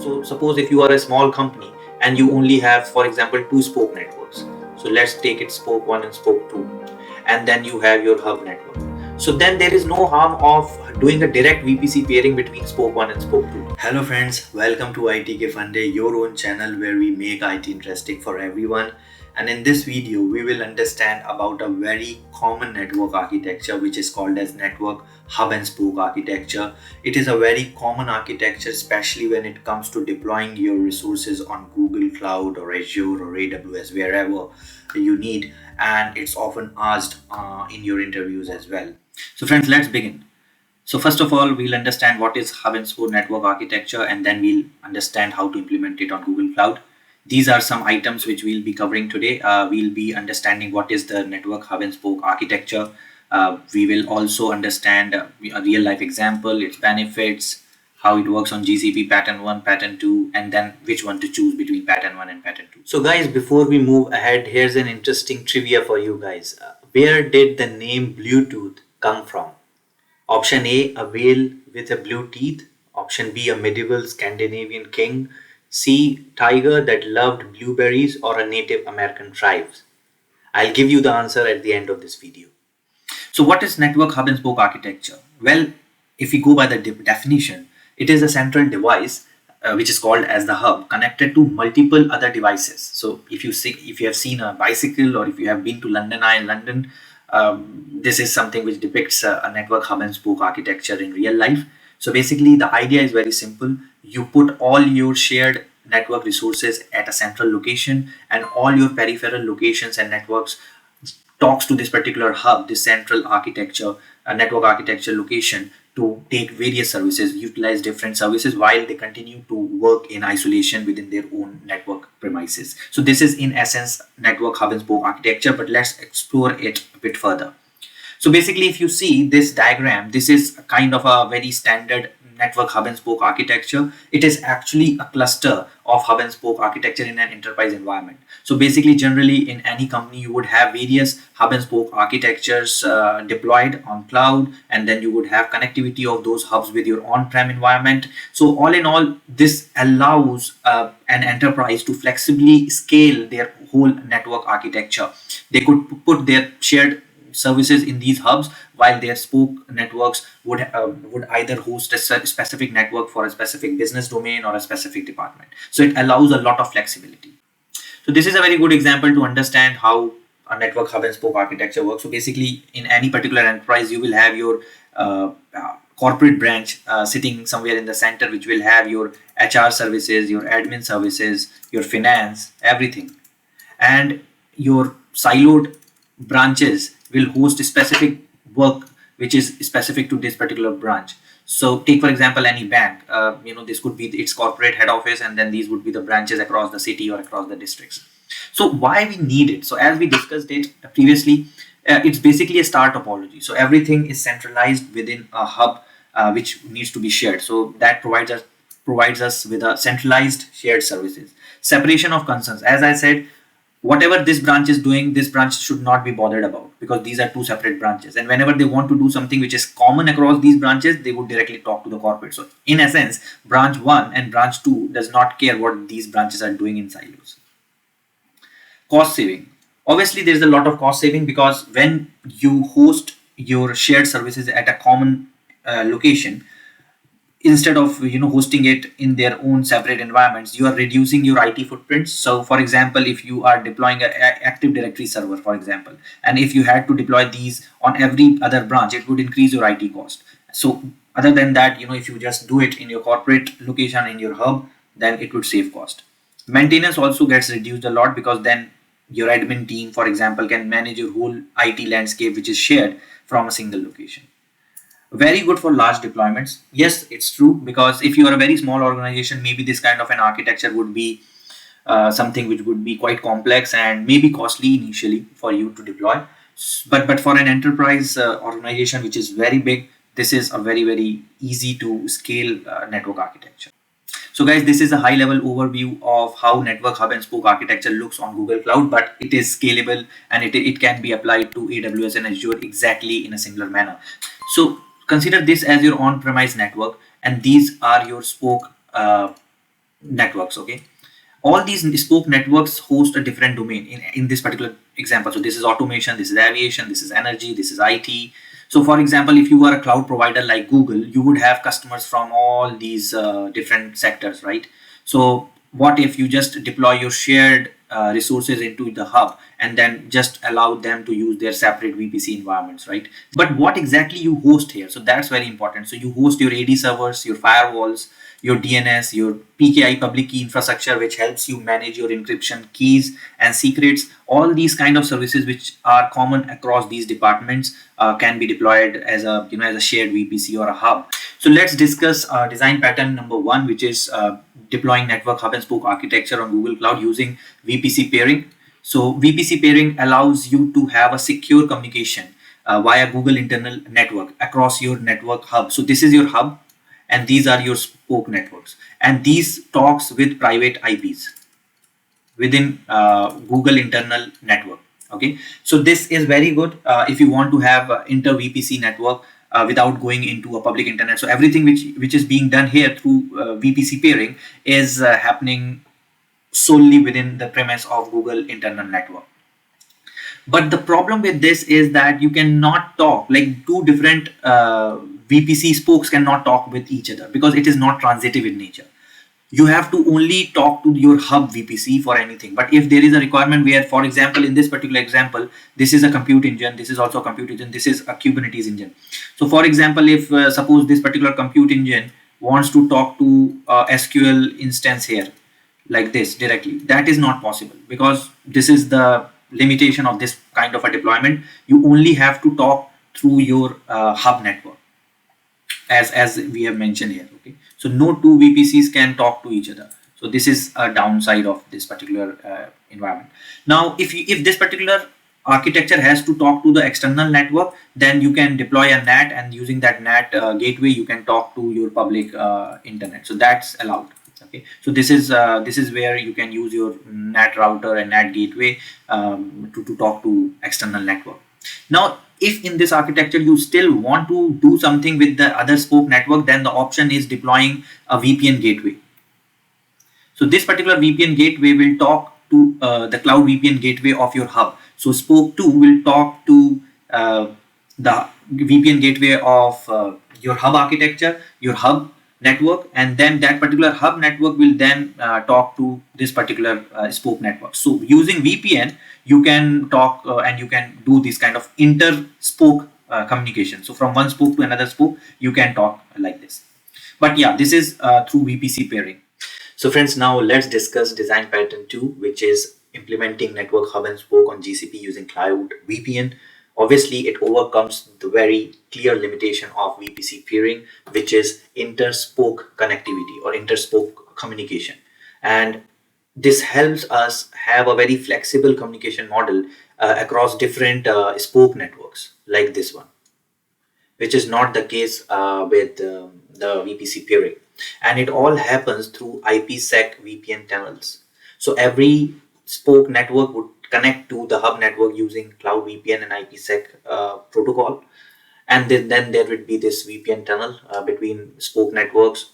So suppose if you are a small company and you only have, for example, two spoke networks. So let's take it spoke 1 and spoke 2, and then you have your hub network. So then there is no harm of doing a direct VPC pairing between spoke 1 and spoke 2. Hello friends, welcome to ITK Funde, your own channel where we make IT interesting for everyone. And in this video, we will understand about a very common network architecture which is called as network hub and spoke architecture. It is a very common architecture, especially when it comes to deploying your resources on Google Cloud or Azure or AWS, wherever you need. And it's often asked in your interviews as well. So friends, let's begin. So first of all, we'll understand what is hub and spoke network architecture, and then we'll understand how to implement it on Google Cloud. These are some items which we'll be covering today. We'll be understanding what is the network hub and spoke architecture. We will also understand a real life example, its benefits, how it works on GCP pattern 1, pattern 2, and then which one to choose between pattern 1 and pattern 2. So guys, before we move ahead, here's an interesting trivia for you guys. Where did the name Bluetooth come from? Option A, a whale with a blue teeth. Option B, a medieval Scandinavian king. C, tiger that loved blueberries, or a Native American tribes. I'll give you the answer at the end of this video. So what is network hub and spoke architecture? Well, if we go by the definition, it is a central device which is called as the hub, connected to multiple other devices. So if you have seen a bicycle, or if you have been to London Eye in London, this is something which depicts a network hub and spoke architecture in real life. So basically the idea is very simple. You put all your shared network resources at a central location, and all your peripheral locations and networks talks to this particular hub, this central architecture, network architecture location, to take various services, utilize different services while they continue to work in isolation within their own network premises. So this is in essence network hub and spoke architecture, but let's explore it a bit further. So basically, if you see this diagram, this is a kind of a very standard network hub and spoke architecture. It is actually a cluster of hub and spoke architecture in an enterprise environment. So basically, generally in any company, you would have various hub and spoke architectures deployed on cloud, and then you would have connectivity of those hubs with your on-prem environment. So all in all, this allows an enterprise to flexibly scale their whole network architecture. They could put their shared services in these hubs, while their spoke networks would either host a specific network for a specific business domain or a specific department. So it allows a lot of flexibility. So this is a very good example to understand how a network hub and spoke architecture works. So basically, in any particular enterprise, you will have your corporate branch sitting somewhere in the center, which will have your HR services, your admin services, your finance, everything, and your siloed branches will host specific work which is specific to this particular branch. So take for example any bank, this could be its corporate head office, and then these would be the branches across the city or across the districts. So why we need it? So as we discussed it previously, it's basically a star topology. So everything is centralized within a hub which needs to be shared. So that provides us with a centralized shared services. Separation of concerns. As I said, whatever this branch is doing, this branch should not be bothered about, because these are two separate branches, and whenever they want to do something which is common across these branches, they would directly talk to the corporate. So in essence, branch 1 and branch 2 does not care what these branches are doing in silos. Cost saving. Obviously there is a lot of cost saving, because when you host your shared services at a common location, instead of hosting it in their own separate environments, you are reducing your IT footprints. So for example, if you are deploying an Active Directory server, for example, and if you had to deploy these on every other branch, it would increase your IT cost. So other than that, if you just do it in your corporate location, in your hub, then it would save cost. Maintenance also gets reduced a lot, because then your admin team, for example, can manage your whole IT landscape which is shared from a single location. Very good for large deployments. Yes, it's true, because if you are a very small organization, maybe this kind of an architecture would be something which would be quite complex and maybe costly initially for you to deploy. But for an enterprise organization which is very big, this is a very easy to scale network architecture. So guys, this is a high level overview of how network hub and spoke architecture looks on Google Cloud, but it is scalable, and it can be applied to AWS and Azure exactly in a similar manner. So consider this as your on-premise network, and these are your spoke networks. Okay, all these spoke networks host a different domain in this particular example. So this is automation, this is aviation, this is energy, this is IT. So for example, if you are a cloud provider like Google, you would have customers from all these different sectors, right? So what if you just deploy your shared resources into the hub and then just allow them to use their separate VPC environments, right? But what exactly you host here? So that's very important. So you host your AD servers, your firewalls, your DNS, your PKI public key infrastructure, which helps you manage your encryption keys and secrets. All these kind of services, which are common across these departments, can be deployed as a as a shared VPC or a hub. So let's discuss design pattern number one, which is deploying network hub and spoke architecture on Google Cloud using VPC pairing. So VPC pairing allows you to have a secure communication via Google internal network across your network hub. So this is your hub and these are your spoke networks, and these talks with private IPs within Google internal network. Okay, so this is very good if you want to have inter VPC network without going into a public internet. So everything which is being done here through VPC pairing is happening solely within the premise of Google internal network. But the problem with this is that you cannot talk, like two different VPC spokes cannot talk with each other because it is not transitive in nature. You have to only talk to your hub VPC for anything. But if there is a requirement where, for example, in this particular example, this is a compute engine, this is also a compute engine, this is a Kubernetes engine. So for example, if suppose this particular compute engine wants to talk to SQL instance here, like this directly, that is not possible because this is the limitation of this kind of a deployment. You only have to talk through your hub network, as we have mentioned here. Okay, so no two VPCs can talk to each other. So this is a downside of this particular environment. Now if this particular architecture has to talk to the external network, then you can deploy a NAT, and using that NAT gateway you can talk to your public internet. So that's allowed. Okay, so this is where you can use your NAT router and NAT gateway to talk to external network. Now if in this architecture you still want to do something with the other spoke network, then the option is deploying a VPN gateway. So this particular VPN gateway will talk to the cloud VPN gateway of your hub. So spoke 2 will talk to the VPN gateway of your hub architecture, your hub network, and then that particular hub network will then talk to this particular spoke network. So using VPN, you can talk and you can do this kind of inter spoke communication. So from one spoke to another spoke, you can talk like this. But yeah, this is through VPC pairing. So friends, now let's discuss design pattern 2, which is implementing network hub and spoke on GCP using cloud VPN. Obviously, it overcomes the very clear limitation of VPC peering, which is inter-spoke connectivity or inter-spoke communication. And this helps us have a very flexible communication model across different spoke networks like this one, which is not the case with the VPC peering. And it all happens through IPsec VPN tunnels. So every spoke network would connect to the hub network using cloud VPN and IPsec protocol. And then there would be this VPN tunnel between spoke networks.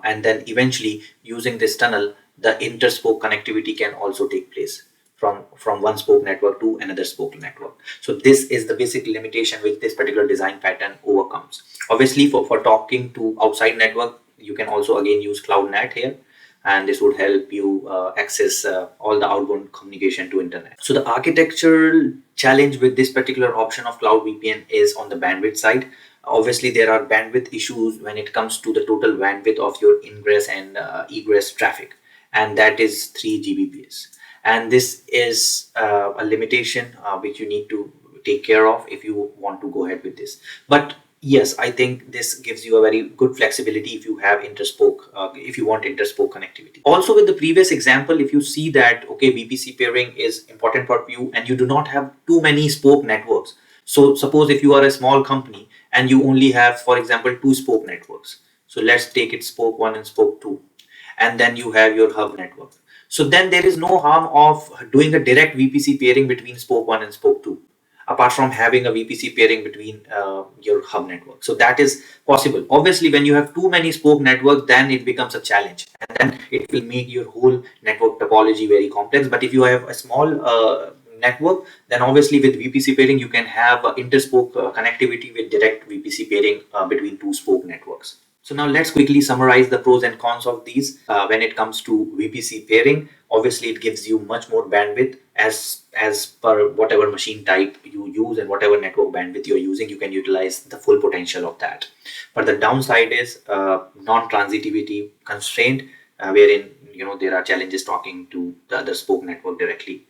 And then eventually using this tunnel, the inter-spoke connectivity can also take place from one spoke network to another spoke network. So this is the basic limitation which this particular design pattern overcomes. Obviously, for talking to outside network, you can also again use cloud NAT here, and this would help you access all the outbound communication to internet. So the architectural challenge with this particular option of cloud VPN is on the bandwidth side. Obviously, there are bandwidth issues when it comes to the total bandwidth of your ingress and egress traffic, and that is 3 Gbps. And this is a limitation which you need to take care of if you want to go ahead with this. But yes, I think this gives you a very good flexibility if you have interspoke, if you want interspoke connectivity. Also with the previous example, if you see that, okay, VPC pairing is important for you and you do not have too many spoke networks. So suppose if you are a small company and you only have, for example, 2 spoke networks. So let's take it spoke 1 and spoke 2. And then you have your hub network. So then there is no harm of doing a direct VPC pairing between spoke 1 and spoke 2. apart from having a VPC pairing between your hub network. So that is possible. Obviously, when you have too many spoke networks, then it becomes a challenge, and then it will make your whole network topology very complex. But if you have a small network, then obviously with VPC pairing you can have interspoke connectivity with direct VPC pairing between two spoke networks. So now let's quickly summarize the pros and cons of these. When it comes to VPC pairing, obviously it gives you much more bandwidth as per whatever machine type you use and whatever network bandwidth you're using, you can utilize the full potential of that. But the downside is non-transitivity constraint, wherein there are challenges talking to the other spoke network directly.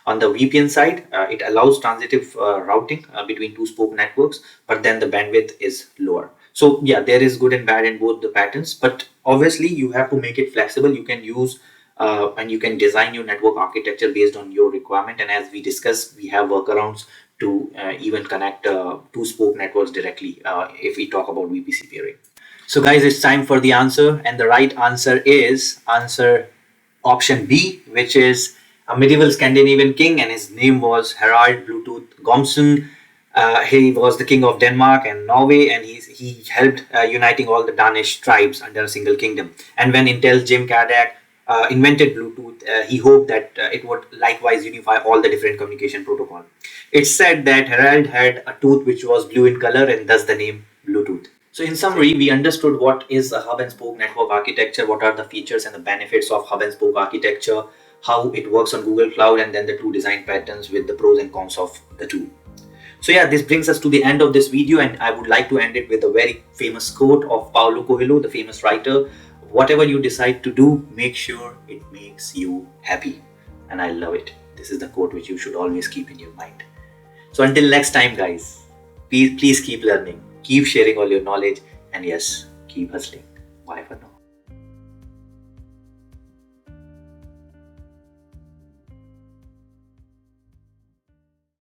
On the VPN side, it allows transitive routing between two spoke networks, but then the bandwidth is lower. So yeah, there is good and bad in both the patterns, but obviously you have to make it flexible. You can use and you can design your network architecture based on your requirement. And as we discussed, we have workarounds to even connect two spoke networks directly if we talk about VPC pairing. So guys, it's time for the answer, and the right answer is answer option B, which is a medieval Scandinavian king, and his name was Harald Bluetooth Gomson. He was the king of Denmark and Norway, and he helped uniting all the Danish tribes under a single kingdom. And when Intel's Jim Cardack invented Bluetooth, he hoped that it would likewise unify all the different communication protocol. It's said that Harald had a tooth which was blue in color, and thus the name Bluetooth. So in summary, we understood what is a hub and spoke network architecture, what are the features and the benefits of hub and spoke architecture, how it works on Google Cloud, and then the two design patterns with the pros and cons of the two. So yeah, this brings us to the end of this video, and I would like to end it with a very famous quote of Paulo Coelho, the famous writer. Whatever you decide to do, make sure it makes you happy. And I love it. This is the quote which you should always keep in your mind. So until next time, guys, please keep learning, keep sharing all your knowledge, and yes, keep hustling. Bye for now.